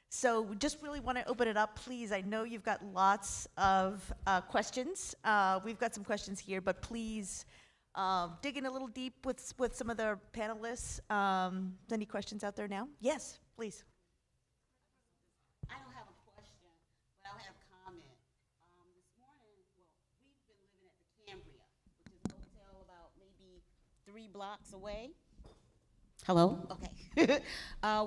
So we just really want to open it up, please. I know you've got lots of questions. We've got some questions here, but please dig in a little deep with some of the panelists. Any questions out there now? Yes, please. I don't have a question, but I'll have a comment. This morning, we've been living at the Cambria, which is a hotel about maybe 3 blocks away. Hello? Okay.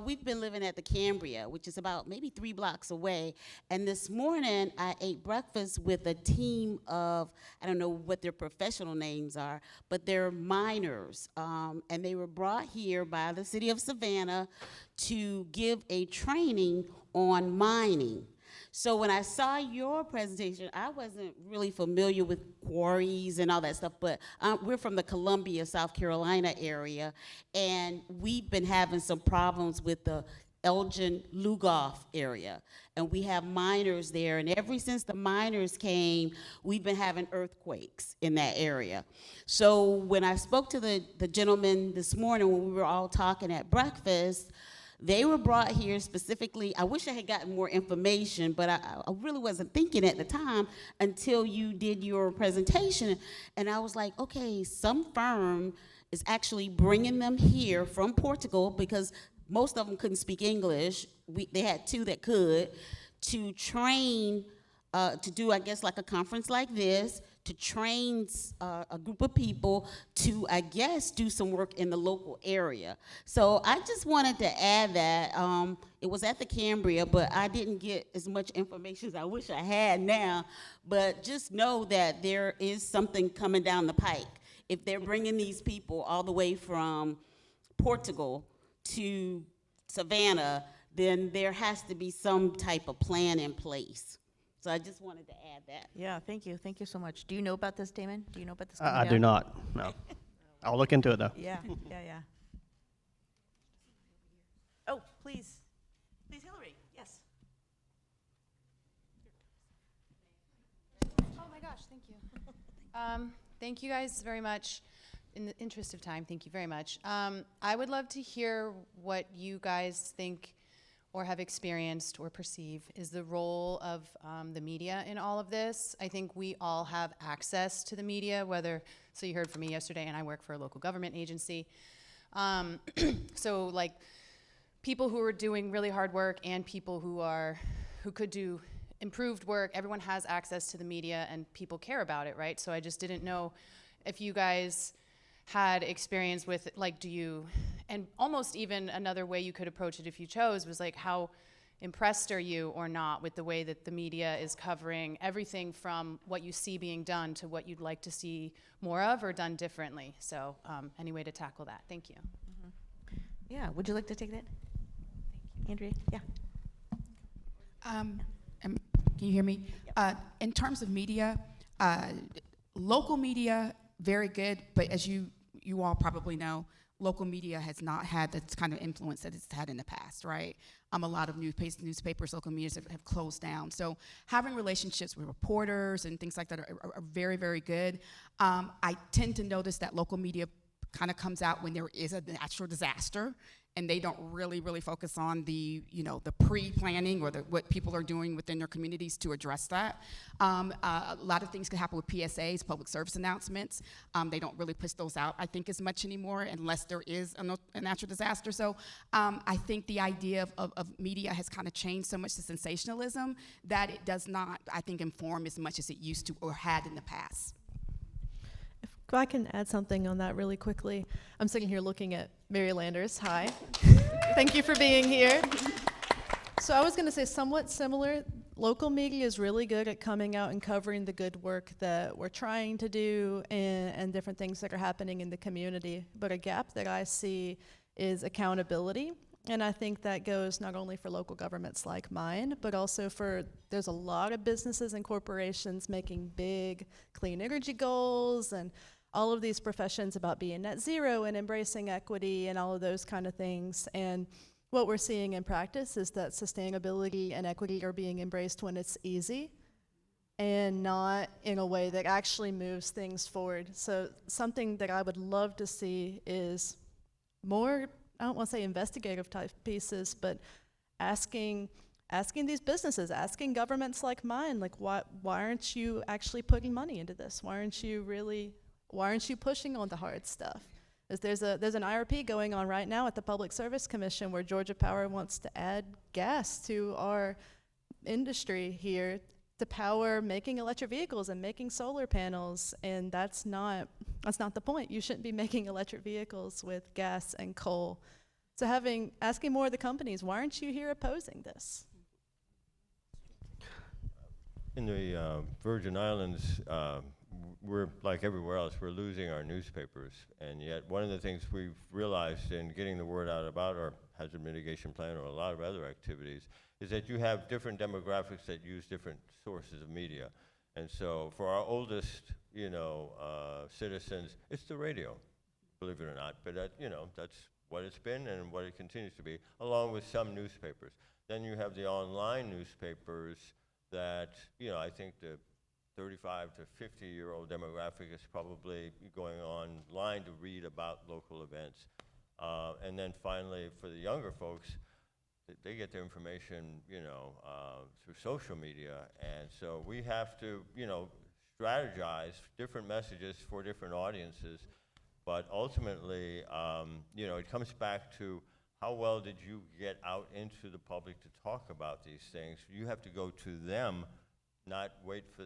We've been living at the Cambria, which is about maybe 3 blocks away. And this morning, I ate breakfast with a team of, I don't know what their professional names are, but they're miners. And they were brought here by the city of Savannah to give a training on mining. So when I saw your presentation, I wasn't really familiar with quarries and all that stuff, but we're from the Columbia, South Carolina area, and we've been having some problems with the Elgin-Lugoff area. And we have miners there, and ever since the miners came, we've been having earthquakes in that area. So when I spoke to the gentleman this morning when we were all talking at breakfast, They were brought here specifically. I wish I had gotten more information, but I really wasn't thinking at the time until you did your presentation. And I was like, okay, some firm is actually bringing them here from Portugal because most of them couldn't speak English. They had two that could, to train, to do, I guess, like a conference like this, to train a group of people to, I guess, do some work in the local area. So I just wanted to add that. It was at the Cambria, but I didn't get as much information as I wish I had now. But just know that there is something coming down the pike. If they're bringing these people all the way from Portugal to Savannah, then there has to be some type of plan in place. So I just wanted to add that. Yeah, thank you. Thank you so much. Do you know about this, Damon? Do you know about this? I coming do down? not, no. I'll look into it, though. Yeah, yeah. Oh, please. Please, Hillary, yes. Oh my gosh, thank you. Thank you guys very much. In the interest of time, thank you very much. I would love to hear what you guys think or have experienced or perceive is the role of the media in all of this. I think we all have access to the media, so you heard from me yesterday, and I work for a local government agency. So like people who are doing really hard work and people who could do improved work, everyone has access to the media and people care about it, right? So I just didn't know if you guys had experience with, like, and almost even another way you could approach it if you chose was like, how impressed are you or not with the way that the media is covering everything from what you see being done to what you'd like to see more of or done differently? So any way to tackle that? Thank you. Yeah, would you like to take that? Andrea, yeah. Can you hear me? In terms of media, local media, very good, but as you all probably know, local media has not had the kind of influence that it's had in the past, right? A lot of newspapers, local media have closed down. So having relationships with reporters and things like that are very, very good. I tend to notice that local media kind of comes out when there is a natural disaster, and they don't really focus on the pre-planning or what people are doing within their communities to address that. A lot of things can happen with PSAs, public service announcements. They don't really push those out, I think, as much anymore unless there is a natural disaster. So I think the idea of media has kind of changed so much to sensationalism that it does not, I think, inform as much as it used to or had in the past. If I can add something on that really quickly. I'm sitting here looking at Mary Landers. Hi. Thank you for being here. So I was going to say somewhat similar. Local media is really good at coming out and covering the good work that we're trying to do and different things that are happening in the community. But a gap that I see is accountability. And I think that goes not only for local governments like mine, but also there's a lot of businesses and corporations making big clean energy goals and all of these professions about being net zero and embracing equity and all of those kind of things. And what we're seeing in practice is that sustainability and equity are being embraced when it's easy and not in a way that actually moves things forward. So something that I would love to see is more, I don't want to say investigative type pieces, but asking these businesses, asking governments like mine, like why aren't you actually putting money into this? Why aren't you pushing on the hard stuff? There's an IRP going on right now at the Public Service Commission where Georgia Power wants to add gas to our industry here to power making electric vehicles and making solar panels, and that's not the point. You shouldn't be making electric vehicles with gas and coal. So asking more of the companies, why aren't you here opposing this? In the Virgin Islands, we're like everywhere else, we're losing our newspapers. And yet one of the things we've realized in getting the word out about our hazard mitigation plan or a lot of other activities is that you have different demographics that use different sources of media. And so for our oldest, citizens, it's the radio, believe it or not. But that's what it's been and what it continues to be, along with some newspapers. Then you have the online newspapers that, I think the 35 to 50-year-old demographic is probably going online to read about local events. And then finally, for the younger folks, they get their information, through social media. And so we have to, strategize different messages for different audiences. But ultimately, it comes back to how well did you get out into the public to talk about these things? You have to go to them, not wait for,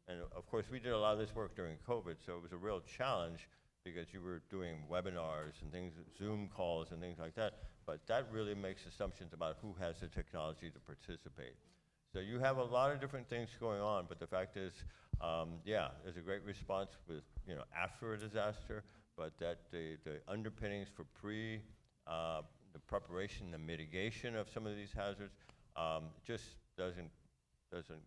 And of course, we did a lot of this work during COVID, so it was a real challenge because you were doing webinars and things, Zoom calls and things like that. But that really makes assumptions about who has the technology to participate. So you have a lot of different things going on, but the fact is, there's a great response with, after a disaster, but that the underpinnings for the preparation, the mitigation of some of these hazards, just doesn't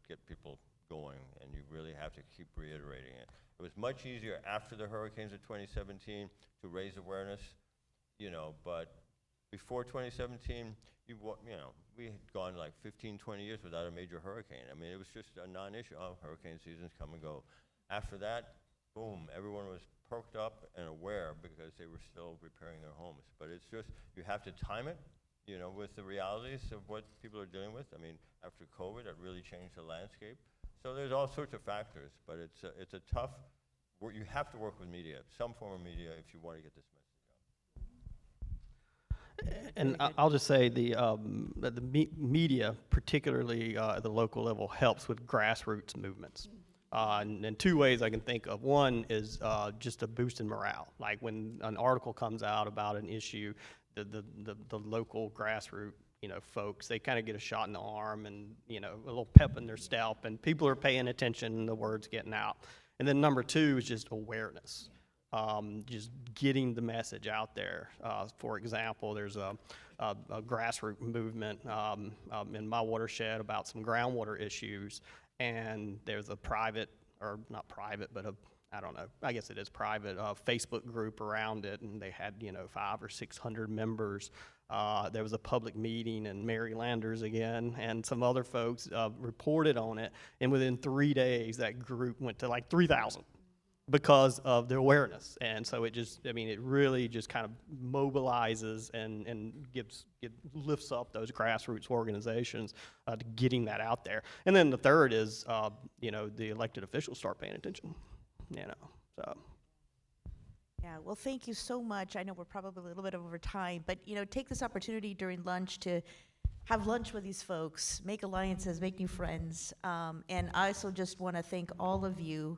get people going, and you really have to keep reiterating it. It was much easier after the hurricanes of 2017 to raise awareness, but before 2017, we had gone like 15, 20 years without a major hurricane. I mean, it was just a non-issue. Oh, hurricane seasons come and go. After that, boom, everyone was perked up and aware because they were still repairing their homes. But it's just, you have to time it, with the realities of what people are dealing with. I mean, after COVID, it really changed the landscape. So there's all sorts of factors, but it's a tough work. You have to work with media, some form of media, if you want to get this message out. And I'll just say that the media, particularly at the local level, helps with grassroots movements. And two ways I can think of. One is just a boost in morale. Like when an article comes out about an issue, the local grassroots, folks, they kind of get a shot in the arm and, a little pep in their step, and people are paying attention and the word's getting out. And then number two is just awareness. Just getting the message out there. For example, there's a grassroots movement in my watershed about some groundwater issues, and there's a private, or not private, but I don't know, I guess it is private, Facebook group around it, and they had, 500 or 600 members. There was a public meeting, and Mary Landers again, and some other folks reported on it, and within 3 days, that group went to like 3,000 because of the awareness. And so it really just kind of mobilizes and lifts up those grassroots organizations to getting that out there. And then the third is, the elected officials start paying attention, so. Yeah, well, thank you so much. I know we're probably a little bit over time, but, take this opportunity during lunch to have lunch with these folks, make alliances, make new friends. And I also just want to thank all of you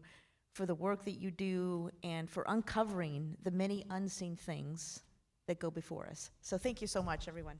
for the work that you do and for uncovering the many unseen things that go before us. So thank you so much, everyone.